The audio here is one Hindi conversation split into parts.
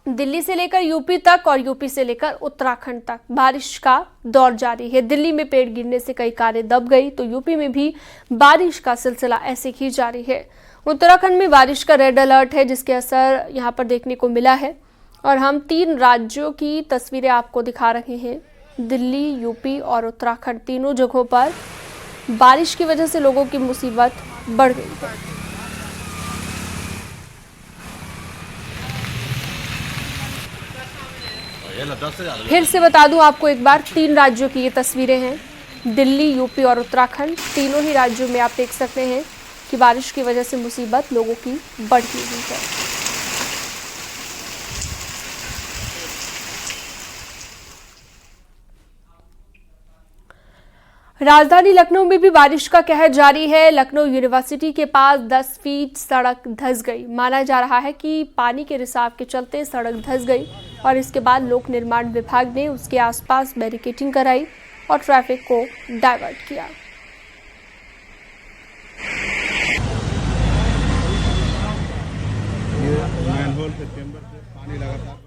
दिल्ली से लेकर यूपी तक और यूपी से लेकर उत्तराखंड तक बारिश का दौर जारी है। दिल्ली में पेड़ गिरने से कई कारें दब गई तो यूपी में भी बारिश का सिलसिला ऐसे ही जारी है। उत्तराखंड में बारिश का रेड अलर्ट है, जिसके असर यहां पर देखने को मिला है और हम 3 राज्यों की तस्वीरें आपको दिखा रहे हैं। दिल्ली, यूपी और उत्तराखंड तीनों जगहों पर बारिश की वजह से लोगों की मुसीबत बढ़ गई है। फिर से बता दूं आपको एक बार, 3 राज्यों की ये तस्वीरें हैं। दिल्ली, यूपी और उत्तराखंड तीनों ही राज्यों में आप देख सकते हैं कि बारिश की वजह से मुसीबत लोगों की बढ़ गई है। राजधानी लखनऊ में भी बारिश का कहर जारी है। लखनऊ यूनिवर्सिटी के पास 10 फीट सड़क धंस गई। माना जा रहा है कि पानी के रिसाव के चलते सड़क धंस गई और इसके बाद लोक निर्माण विभाग ने उसके आसपास बैरिकेडिंग कराई और ट्रैफिक को डाइवर्ट किया। मैनहोल के चेंबर से पानी लगातार।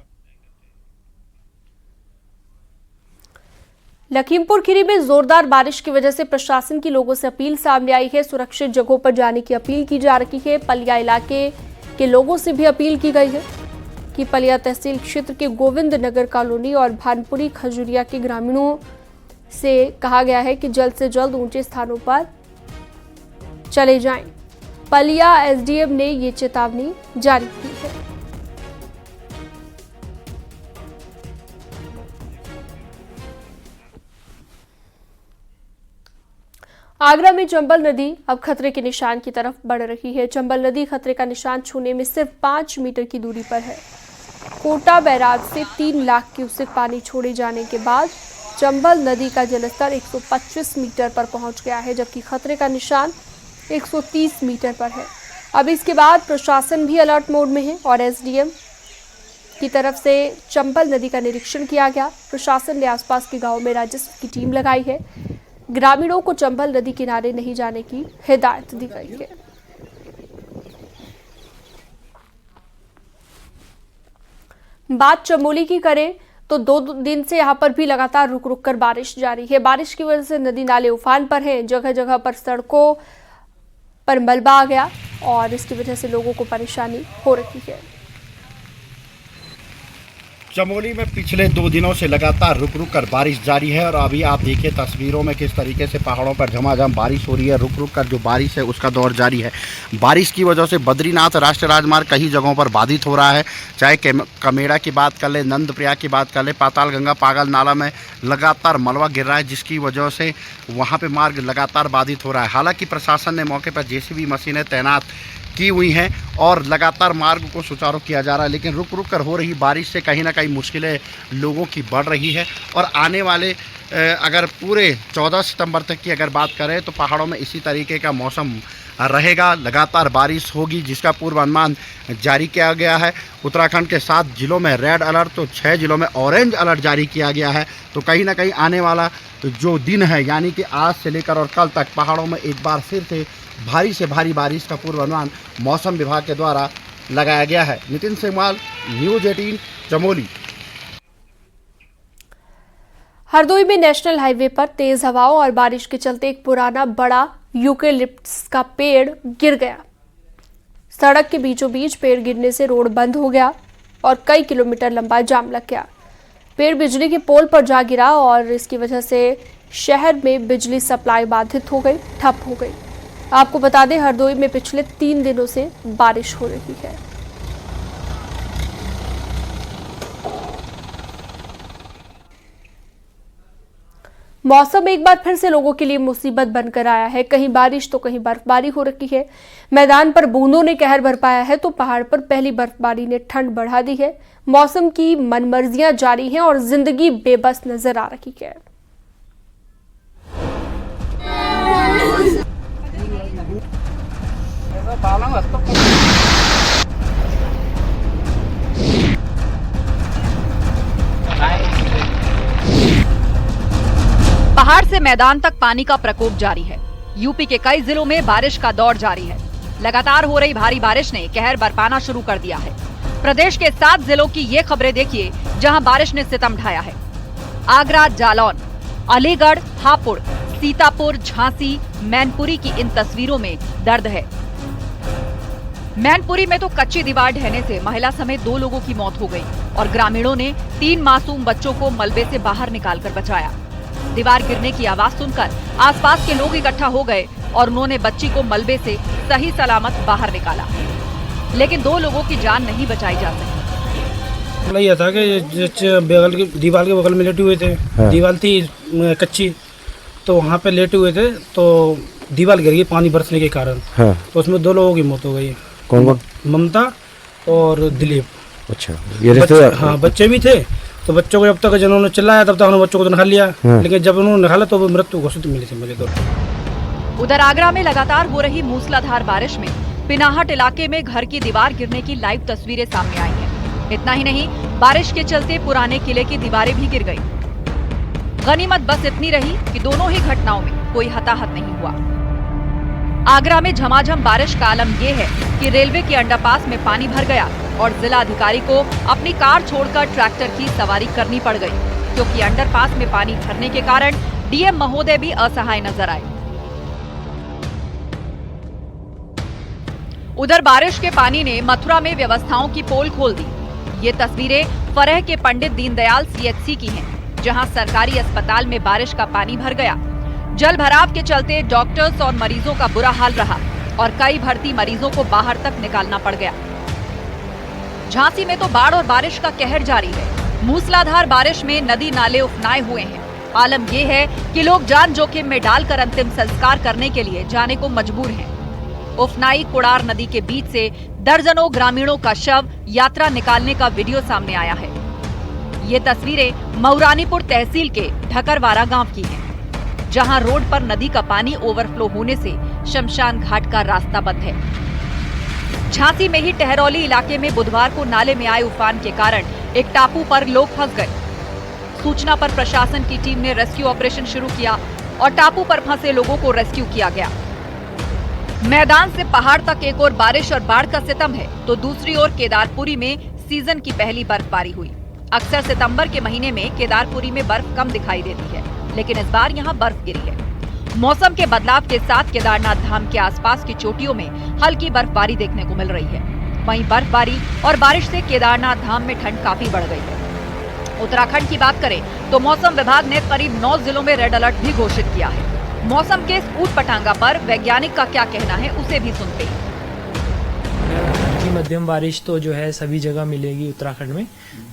लखीमपुर खीरी में जोरदार बारिश की वजह से प्रशासन की लोगों से अपील सामने आई है। सुरक्षित जगहों पर जाने की अपील की जा रही है। पलिया इलाके के लोगों से भी अपील की गई है कि पलिया तहसील क्षेत्र के गोविंद नगर कॉलोनी और भानपुरी खजुरिया के ग्रामीणों से कहा गया है कि जल्द से जल्द ऊंचे स्थानों पर चले जाएं। पलिया एसडीएम ने ये चेतावनी जारी की है। आगरा में चंबल नदी अब खतरे के निशान की तरफ बढ़ रही है। चंबल नदी खतरे का निशान छूने में सिर्फ 5 मीटर की दूरी पर है। कोटा बैराज से 3 लाख क्यूसेक पानी छोड़े जाने के बाद चंबल नदी का जलस्तर 125 मीटर पर पहुंच गया है, जबकि खतरे का निशान 130 मीटर पर है। अब इसके बाद प्रशासन भी अलर्ट मोड में है और एसडीएम की तरफ से चंबल नदी का निरीक्षण किया गया। प्रशासन ने आसपास के गाँव में राजस्व की टीम लगाई है। ग्रामीणों को चंबल नदी किनारे नहीं जाने की हिदायत दी गई है। बात चमोली की करें तो 2 दिन से यहां पर भी लगातार रुक रुक कर बारिश जारी है। बारिश की वजह से नदी नाले उफान पर हैं। जगह जगह पर सड़कों पर मलबा आ गया और इसकी वजह से लोगों को परेशानी हो रही है। चमोली में पिछले 2 दिनों से लगातार रुक रुक कर बारिश जारी है और अभी आप देखिए तस्वीरों में किस तरीके से पहाड़ों पर झमाझम बारिश हो रही है। रुक रुक कर जो बारिश है उसका दौर जारी है। बारिश की वजह से बद्रीनाथ राष्ट्रीय राजमार्ग कई जगहों पर बाधित हो रहा है। चाहे कमेड़ा की बात कर ले, नंदप्रयाग की बात कर ले, पातालगंगा पागल नाला में लगातार मलबा गिर रहा है, जिसकी वजह से वहाँ पर मार्ग लगातार बाधित हो रहा है। हालाँकि प्रशासन ने मौके पर जेसीबी मशीनें तैनात की हुई हैं और लगातार मार्ग को सुचारू किया जा रहा है, लेकिन रुक रुक कर हो रही बारिश से कहीं ना कहीं मुश्किलें लोगों की बढ़ रही है। और आने वाले अगर पूरे 14 सितंबर तक की अगर बात करें तो पहाड़ों में इसी तरीके का मौसम रहेगा, लगातार बारिश होगी, जिसका पूर्वानुमान जारी किया गया है। उत्तराखंड के 7 जिलों में रेड अलर्ट तो 6 जिलों में ऑरेंज अलर्ट जारी किया गया है। तो कहीं ना कहीं आने वाला जो दिन है, यानी कि आज से लेकर और कल तक पहाड़ों में एक बार फिर से भारी से भारी बारिश का पूर्वानुमान मौसम विभाग के द्वारा लगाया गया है। नितिन सेमवाल, न्यूज़ 18 चमोली। हरदोई में नेशनल हाईवे पर तेज हवाओं और बारिश के चलते एक पुराना बड़ा यूकेलिप्टस का पेड़ गिर गया। सड़क के बीचों बीच पेड़ गिरने से रोड बंद हो गया और कई किलोमीटर लंबा जाम लग गया। पेड़ बिजली के पोल पर जा गिरा और इसकी वजह से शहर में बिजली सप्लाई बाधित हो गई, ठप हो गई। आपको बता दें, हरदोई में पिछले 3 दिनों से बारिश हो रही है। मौसम एक बार फिर से लोगों के लिए मुसीबत बनकर आया है। कहीं बारिश तो कहीं बर्फबारी हो रही है। मैदान पर बूंदों ने कहर बरपाया है तो पहाड़ पर पहली बर्फबारी ने ठंड बढ़ा दी है। मौसम की मनमर्जियां जारी हैं और जिंदगी बेबस नजर आ रही है। पहाड़ से मैदान तक पानी का प्रकोप जारी है। यूपी के कई जिलों में बारिश का दौर जारी है। लगातार हो रही भारी बारिश ने कहर बरपाना शुरू कर दिया है। प्रदेश के 7 जिलों की ये खबरें देखिए जहां बारिश ने सितम ढाया है। आगरा, जालौन, अलीगढ़, हापुड़, सीतापुर, झांसी, मैनपुरी की इन तस्वीरों में दर्द है। मैनपुरी में तो कच्ची दीवार ढहने से महिला समेत 2 लोगों की मौत हो गई और ग्रामीणों ने 3 मासूम बच्चों को मलबे से बाहर निकालकर बचाया। दीवार गिरने की आवाज सुनकर आसपास के लोग इकट्ठा हो गए और उन्होंने बच्ची को मलबे से सही सलामत बाहर निकाला, लेकिन 2 लोगों की जान नहीं बचाई जा सकी। यह था कि बगल की दीवार के बगल में लेटे हुए थे। हाँ। दीवार थी कच्ची, तो वहाँ पे लेटे हुए थे तो दीवार गिर गई पानी बरसने के कारण। हाँ। तो उसमें 2 लोगों की मौत हो गई। कौन कौन? ममता और दिलीप। अच्छा, ये रिश्तेदार? हाँ, बच्चे भी थे। तो बच्चों को जब तक जिन्होंने चिल्लाया तब तक उन्होंने बच्चों को तो निकाल लिया। हाँ। लेकिन जब उन्होंने निकाला तो वो मृत्यु घोषित मिली थी मुझे तो। उधर आगरा में लगातार हो रही मूसलाधार बारिश में पिनाहट इलाके में घर की दीवार गिरने की लाइव तस्वीरें सामने आई हैं। इतना ही नहीं, बारिश के चलते पुराने किले की दीवारें भी गिर गई। गनीमत बस इतनी रही कि दोनों ही घटनाओं में कोई हताहत नहीं हुआ। आगरा में झमाझम बारिश का आलम यह है कि रेलवे के अंडरपास में पानी भर गया और जिला अधिकारी को अपनी कार छोड़कर ट्रैक्टर की सवारी करनी पड़ गई, क्योंकि अंडरपास में पानी भरने के कारण डीएम महोदय भी असहाय नजर आए। उधर बारिश के पानी ने मथुरा में व्यवस्थाओं की पोल खोल दी। ये तस्वीरें फरह के पंडित दीनदयाल सीएचसी की हैं, जहां सरकारी अस्पताल में बारिश का पानी भर गया। जल भराव के चलते डॉक्टर्स और मरीजों का बुरा हाल रहा और कई भर्ती मरीजों को बाहर तक निकालना पड़ गया। झांसी में तो बाढ़ और बारिश का कहर जारी है। मूसलाधार बारिश में नदी नाले उफनाए हुए हैं। आलम यह है कि लोग जान जोखिम में डालकर अंतिम संस्कार करने के लिए जाने को मजबूर हैं। उफनाई कुड़ार नदी के बीच से दर्जनों ग्रामीणों का शव यात्रा निकालने का वीडियो सामने आया है। ये तस्वीरें मऊरानीपुर तहसील के ढकरवारा गांव की हैं, जहां रोड पर नदी का पानी ओवरफ्लो होने से शमशान घाट का रास्ता बंद है। झांसी में ही टहरौली इलाके में बुधवार को नाले में आए उफान के कारण एक टापू पर लोग फंस गए। सूचना पर प्रशासन की टीम ने रेस्क्यू ऑपरेशन शुरू किया और टापू पर फंसे लोगों को रेस्क्यू किया गया। मैदान से पहाड़ तक एक और बारिश और बाढ़ का सितम है, तो दूसरी ओर केदारपुरी में सीजन की पहली बर्फबारी हुई। अक्सर सितंबर के महीने में केदारपुरी में बर्फ कम दिखाई देती है, लेकिन इस बार यहाँ बर्फ गिरी है। मौसम के बदलाव के साथ केदारनाथ धाम के आसपास की चोटियों में हल्की बर्फबारी देखने को मिल रही है। वहीं बर्फबारी और बारिश से केदारनाथ धाम में ठंड काफी बढ़ गई है। उत्तराखंड की बात करें तो मौसम विभाग ने करीब 9 जिलों में रेड अलर्ट भी घोषित किया है। मौसम के इस ऊट-पटांगा पर वैज्ञानिक का क्या कहना है, उसे भी सुनते हैं। हल्की मध्यम बारिश तो जो है सभी जगह मिलेगी उत्तराखंड में।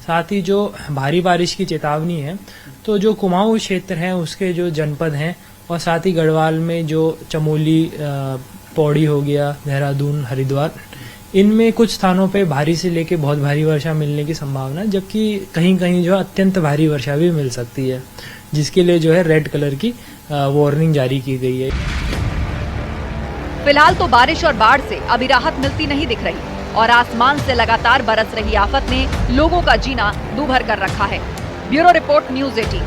साथ ही जो भारी बारिश की चेतावनी है, तो जो कुमाऊं क्षेत्र है उसके जो जनपद हैं और साथ ही गढ़वाल में जो चमोली, पौड़ी हो गया, देहरादून, हरिद्वार, इनमें कुछ स्थानों पे भारी से लेके बहुत भारी वर्षा मिलने की संभावना है, जबकि कहीं कहीं जो अत्यंत भारी वर्षा भी मिल सकती है, जिसके लिए जो है रेड कलर की वार्निंग जारी की गई है। फिलहाल तो बारिश और बाढ़ से अभी राहत मिलती नहीं दिख रही और आसमान से लगातार बरस रही आफत ने लोगों का जीना दूभर कर रखा है। Bureau report, news 18।